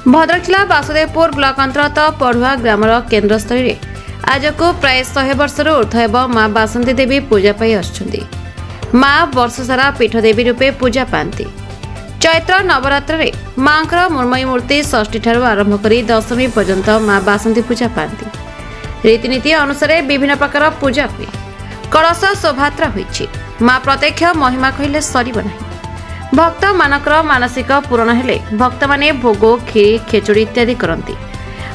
भद्रक जिला वासुदेवपुर ब्लॉक अंतर्गत पढ़ुआ ग्रामर केन्द्रस्थल आज को प्राय 100 वर्ष ऊर्ध माँ बासंती देवी पूजा पाई आसुछंती। माँ वर्ष सारा पीठदेवी रूपे पूजा पाती। चैत्र नवरात्र रे माँ मृण्मयी मूर्ति षष्ठी ठारू आरंभ कर दशमी पर्यंत माँ बासंती पूजा पाती। रीतिनीति अनुसार विभिन्न प्रकार पूजा हुए। कलश शोभायात्रा होईछि। माँ प्रत्यक्ष महिमा कहले सरीब नाही। भक्त मानकर मानसिक पूरण हेले भक्त माने भोग खीरी खेचुड़ी इत्यादि करती।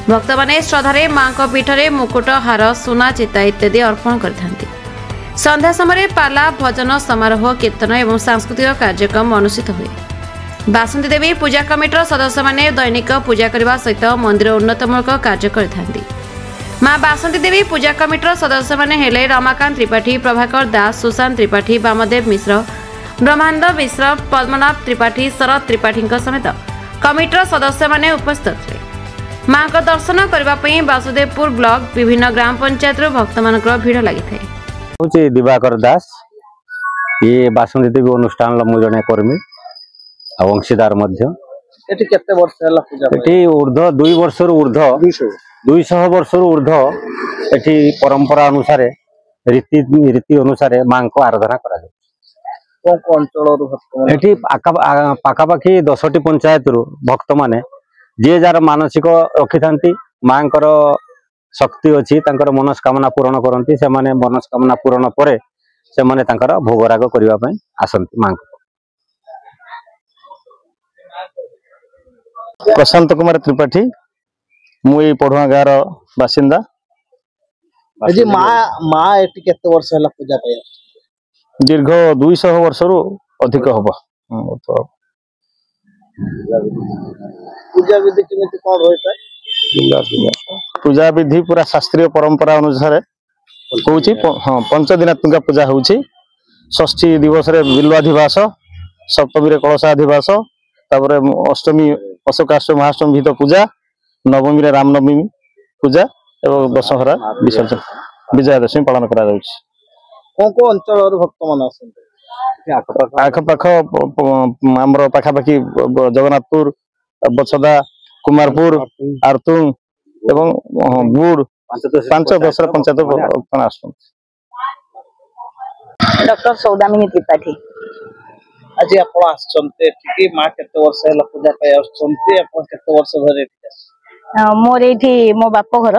भक्त माने श्रद्धारे माँ पीठरे मुकुट हार सुना चिता इत्यादि अर्पण करथांती। संध्या समय पाला भजन समारोह कीर्तन एवं सांस्कृतिक कार्यक्रम अनुष्ठित हुए। बासंती देवी पूजा कमिटर सदस्य माने दैनिक पूजा करने सहित मंदिर उन्नतमूलक कार्य करथांती। माँ बासंती देवी पूजा कमिटर सदस्य माने हेले रमाकांत त्रिपाठी, प्रभाकर दास, सुशांत त्रिपाठी, वामदेव मिश्र, ब्रह्मानंद मिश्र, पद्मनाभ त्रिपाठी, शरद त्रिपाठी समेत कमिटर सदस्य माने उपस्थित थे। माँ का दर्शन करने वासुदेवपुर ब्लॉक विभिन्न ग्राम पंचायत भक्त मान भिड़ लगी। दिवाकर दास ये बासंती देवी अनुष्ठान जड़े कर्मी अंशीदार ऊर्ध 2 वर्ष ऊर्ध 200 वर्ष ऊर्ध एटी परंपरा अनुसार रीति अनुसार माँ को आराधना करा पाखापाखि 10टी पंचायत भक्त माने जे जार मानसिक रखि था माँ शक्ति अच्छी मनस्कामना पूरण करती। से माने मनस्कामना पूरण पर से माने भोगराग करने आसती। माँ प्रशांत कुमार त्रिपाठी मुई पढ़ुआ गाँव बासिंदा। माँ एटी केते वर्ष है पूजा पाई? दीर्घ 200 वर्ष अधिक हम। पूजा विधि केमिति कोन होइता? पूजा विधि पूरा शास्त्रीय परंपरा अनुसार होउची। हां 5 दिनात्मक पूजा होउची। षष्ठी दिवस रे बिल्वाधिवास, सप्तमी रे कलशाधिवास, तापरे अष्टमी अशोकाष्टमी महाअष्टमी भीत पूजा, नवमी रे रामनवमी पूजा एवं दशहरा विसर्जन विजयादशमी पालन करा जाउची। को अंचल भक्त मान आखपाख आमर पाखापाखि जगन्नाथपुर, बछदा, कुमारपुर, आरतुंग एवं गुड़ 5-10 पंचायत डॉक्टर सौदामिनी त्रिपाठी। आज आप माँ केते वर्ष है पूजा पाई आसुछंती? आप केते वर्ष धरे? मोर एठी मो बाप घर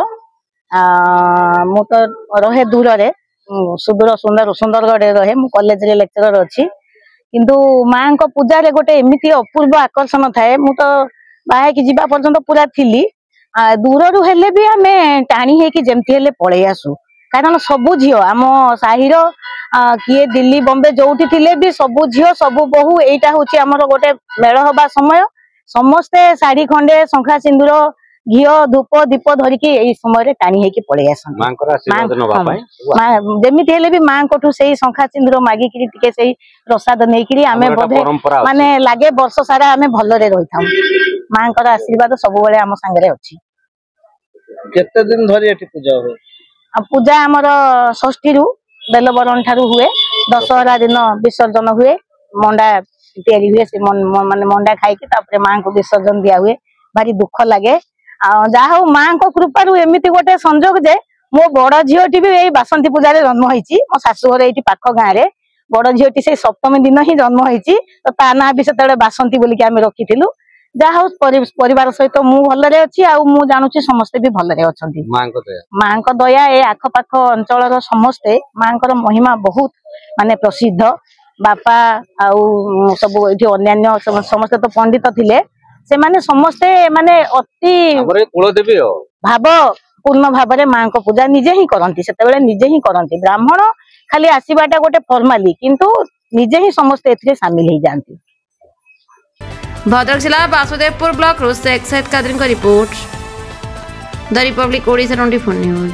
मु तो रहे दूर रे सुदूर सुंदरगढ़ रहे। मु कॉलेज रे लेक्चरर अच्छी किंतु माँ को पूजा रे गोटे एमती अपूर्व आकर्षण थाए। मु तो बाहे की जीवा पर्यंत पूरा थिली दूर रु हेले भी आमे टाणी हे कि जेमती हेले पळे आसु। कारण सबु झियो आम साहिर किए दिल्ली बॉम्बे जोठी थिले भी सबु झियो सबु बहु एटा होची हमर गोटे मेळ हबा समय समस्ते साड़ी खंडे शंखा सिंदूर घियो धूप दीप धरिकी एई समय टाणी हेकी पळे आसन। जेमिति हेले भी माँ कोठू सेही शंखा सिंदूर मागी किरी टिके सेही प्रसाद नै किरी आमे बोधे माने लागे वर्ष सारा आमे भलरे रहिथाम। माँ कर आशीर्वाद सब बेले आम संगे अछि। केते दिन धरि एठी पूजा होय? पूजा हमर षष्ठी रु बेलबरण ठारू हुए। दशहरा दिन विसर्जन हुए। मंडा तैयारी हुए से माने मंडा खाई के तापरे माँ को विसर्जन दिया हुए। भारी दुख लागे। जाहो माँ को कृपारू एमिति गोटे संजोग जे मो बड़ झीटी भी यही बासंती पूजा रे जन्म होईची। मो शाशुघर एठी पाख गाँ रे बड़ झीटी से सप्तमी दिन ही जन्म होईची। तो ता ना भी सेते बासंती बोली के आमे रखिथिलु। जाहो परिवार सहित मु भलरे अछि आ मु जानुची समस्ते भी भलरे अछंती। माँ को दया ए आख पाख अंचल रो समस्ते माँ को महिमा बहुत माने प्रसिद्ध। बापा आउ सब एठी अन्यान्य समस्ते तो पंडित थिले। से माने समस्ते माने अति कुलदेवी भाव पूर्ण भाव रे माँ को पूजा निजे ही करंती। सेते बेले निजे ही करंती। ब्राह्मण खाली आसीबाटा गोटे फॉर्माली किंतु निजे ही समस्ते एथिरे शामिल हो जांती। भद्रक जिला वासुदेवपुर ब्लॉक शेख सैयद कादरी का report the Republic Odisha 24 news.